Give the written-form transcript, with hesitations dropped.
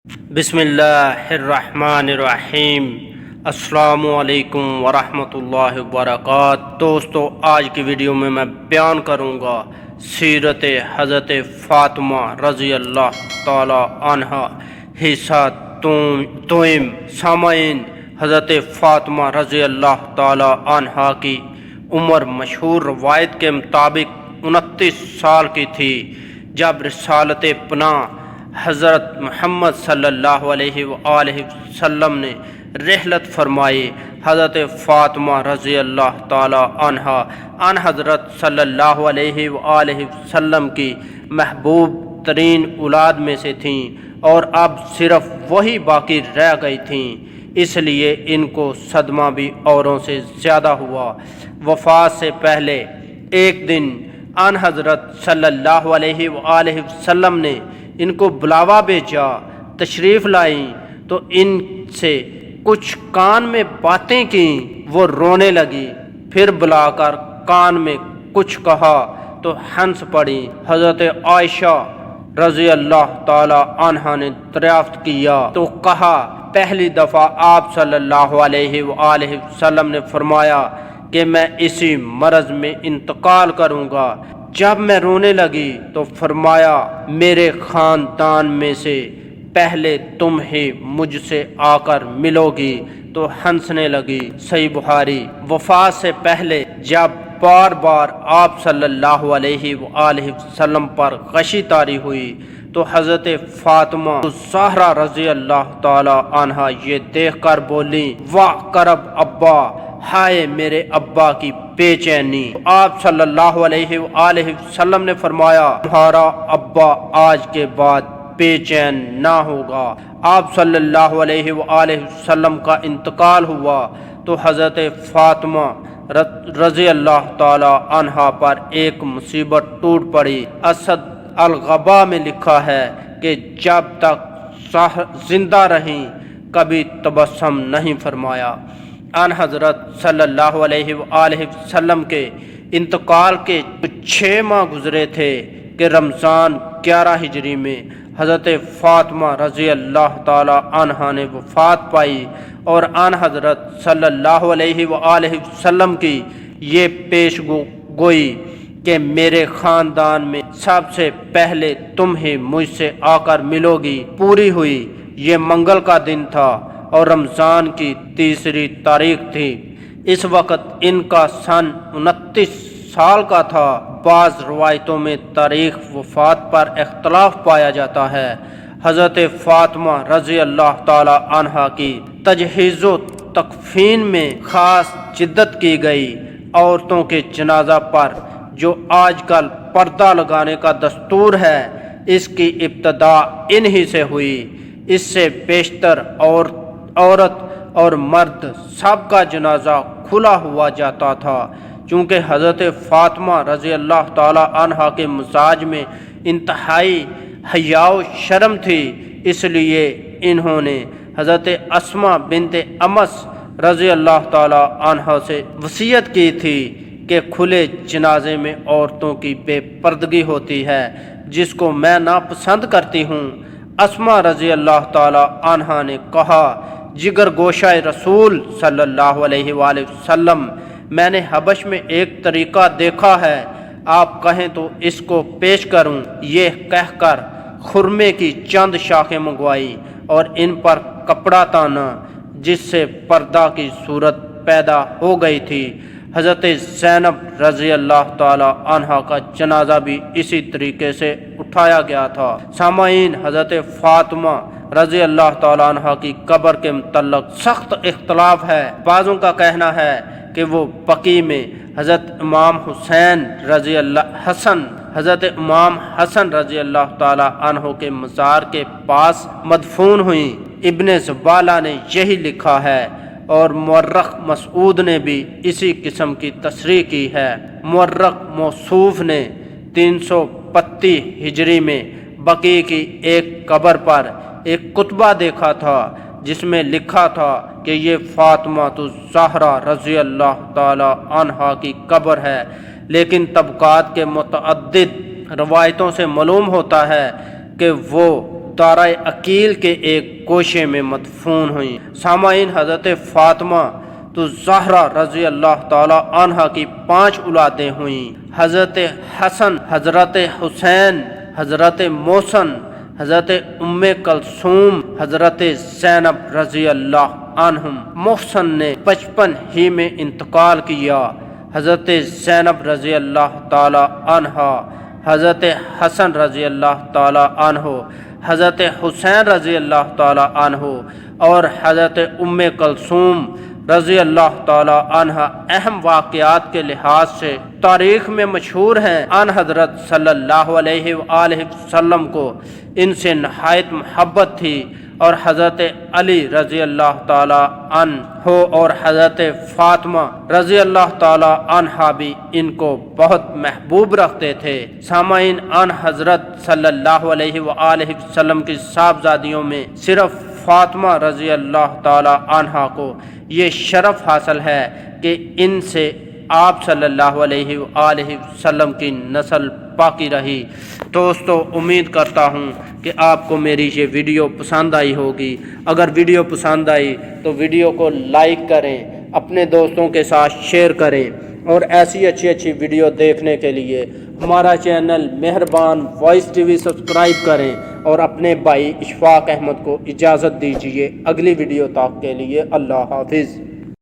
بسم اللہ الرحمن الرحیم۔ السلام علیکم ورحمۃ اللہ وبرکاتہ۔ دوستو، آج کی ویڈیو میں بیان کروں گا سیرت حضرت فاطمہ رضی اللہ تعالی عنہ حصہ دوم۔ سامعین، حضرت فاطمہ رضی اللہ تعالی عنہ کی عمر مشہور روایت کے مطابق 29 سال کی تھی جب رسالت پناہ حضرت محمد صلی اللہ علیہ وآلہ وسلم نے رحلت فرمائی۔ حضرت فاطمہ رضی اللہ تعالی عنہ ان حضرت صلی اللہ علیہ وآلہ وسلم کی محبوب ترین اولاد میں سے تھیں اور اب صرف وہی باقی رہ گئی تھیں، اس لیے ان کو صدمہ بھی اوروں سے زیادہ ہوا۔ وفات سے پہلے ایک دن ان حضرت صلی اللہ علیہ وآلہ وسلم نے ان کو بلاوا بھیجا۔ تشریف لائیں تو ان سے کچھ کان میں باتیں کیں، وہ رونے لگی۔ پھر بلا کر کان میں کچھ کہا تو ہنس پڑی۔ حضرت عائشہ رضی اللہ تعالی عنہ نے دریافت کیا تو کہا، پہلی دفعہ آپ صلی اللہ علیہ وآلہ وسلم نے فرمایا کہ میں اسی مرض میں انتقال کروں گا۔ جب میں رونے لگی تو فرمایا، میرے خاندان میں سے پہلے تم ہی مجھ سے آ کر ملو گی، تو ہنسنے لگی۔ صحیح بخاری۔ وفات سے پہلے جب بار بار آپ صلی اللہ علیہ وآلہ وسلم پر غشی طاری ہوئی تو حضرت فاطمہ الزہرا رضی اللہ تعالی عنہ یہ دیکھ کر بولی، واہ کرب ابا، ہائے میرے ابا کی بے چینی۔ آپ صلی اللہ علیہ وآلہ وسلم نے فرمایا، تمہارا ابا آج کے بعد بے چین نہ ہوگا۔ آپ صلی اللہ علیہ وآلہ وسلم کا انتقال ہوا تو حضرت فاطمہ رضی اللہ تعالی عنہ پر ایک مصیبت ٹوٹ پڑی۔ اسد الغبا میں لکھا ہے کہ جب تک زندہ رہیں کبھی تبسم نہیں فرمایا۔ ان حضرت صلی اللہ علیہ وآلہ وسلم کے انتقال کے 6 ماہ گزرے تھے کہ رمضان 11 ہجری میں حضرت فاطمہ رضی اللہ تعالی عنہ نے وفات پائی، اور ان حضرت صلی اللہ علیہ وآلہ وسلم کی یہ پیش گوئی کہ میرے خاندان میں سب سے پہلے تم ہی مجھ سے آ کر ملو گی پوری ہوئی۔ یہ منگل کا دن تھا اور رمضان کی 3 تاریخ تھی۔ اس وقت ان کا سن 29 سال کا تھا۔ بعض روایتوں میں تاریخ وفات پر اختلاف پایا جاتا ہے۔ حضرت فاطمہ رضی اللہ تعالی عنہ کی تجہیز و تکفین میں خاص جدت کی گئی۔ عورتوں کے جنازہ پر جو آج کل پردہ لگانے کا دستور ہے، اس کی ابتدا انہی سے ہوئی۔ اس سے بیشتر عورت اور مرد سب کا جنازہ کھلا ہوا جاتا تھا۔ چونکہ حضرت فاطمہ رضی اللہ تعالی عنہ کے مزاج میں انتہائی حیا و شرم تھی، اس لیے انہوں نے حضرت اسماء بنت امس رضی اللہ تعالی عنہ سے وصیت کی تھی کہ کھلے جنازے میں عورتوں کی بے پردگی ہوتی ہے، جس کو میں ناپسند کرتی ہوں۔ اسماء رضی اللہ تعالی عنہ نے کہا، جگر گوشہ رسول صلی اللہ علیہ وآلہ وسلم، میں نے حبش میں ایک طریقہ دیکھا ہے، آپ کہیں تو اس کو پیش کروں۔ یہ کہہ کر خرمے کی چند شاخیں منگوائی اور ان پر کپڑا تانا، جس سے پردہ کی صورت پیدا ہو گئی تھی۔ حضرت زینب رضی اللہ تعالی عنہ کا جنازہ بھی اسی طریقے سے اٹھایا گیا تھا۔ سامعین، حضرت فاطمہ رضی اللہ تعالی عنہ کی قبر کے متعلق سخت اختلاف ہے۔ بعضوں کا کہنا ہے کہ وہ بقیع میں حضرت امام حسن رضی اللہ تعالی عنہ کے مزار کے پاس مدفون ہوئیں۔ ابن زبالہ نے یہی لکھا ہے اور مورخ مسعود نے بھی اسی قسم کی تصریح کی ہے۔ مورخ موصوف نے 332 ہجری میں بقیع کی ایک قبر پر ایک کتبہ دیکھا تھا جس میں لکھا تھا کہ یہ فاطمہ الزہرا رضی اللہ تعالی عنہا کی قبر ہے، لیکن طبقات کے متعدد روایتوں سے معلوم ہوتا ہے کہ وہ دارائے عقیل کے ایک گوشے میں مدفون ہوئیں۔ سامعین، حضرت فاطمہ تو زہرا رضی اللہ تعالی عنہ کی 5 اولادیں ہوئیں۔ حضرت حسن، حضرت حسین، حضرت محسن، حضرت ام کلثوم، حضرت زینب رضی اللہ عنہم۔ محسن نے 55 ہی میں انتقال کیا۔ حضرت زینب رضی اللہ تعالی عنہ، حضرت حسن رضی اللہ تعالی عنہ، حضرت حسین رضی اللہ تعالی عنہ اور حضرت ام کلثوم رضی اللہ تعالی عنہ اہم واقعات کے لحاظ سے تاریخ میں مشہور ہیں۔ ان حضرت صلی اللہ علیہ وآلہ وسلم کو ان سے نہایت محبت تھی، اور حضرت علی رضی اللہ تعالی عنہ اور حضرت فاطمہ رضی اللہ تعالی عنہ بھی ان کو بہت محبوب رکھتے تھے۔ سامعین، ان حضرت صلی اللہ علیہ وآلہ وسلم کی صاحبزادیوں میں صرف فاطمہ رضی اللہ تعالی عنہ کو یہ شرف حاصل ہے کہ ان سے آپ صلی اللہ علیہ وآلہ وسلم کی نسل باقی رہی۔ دوستو، امید کرتا ہوں کہ آپ کو میری یہ ویڈیو پسند آئی ہوگی۔ اگر ویڈیو پسند آئی تو ویڈیو کو لائک کریں، اپنے دوستوں کے ساتھ شیئر کریں، اور ایسی اچھی ویڈیو دیکھنے کے لیے ہمارا چینل مہربان وائس ٹی وی سبسکرائب کریں، اور اپنے بھائی اشفاق احمد کو اجازت دیجیے۔ اگلی ویڈیو تک کے لیے اللہ حافظ۔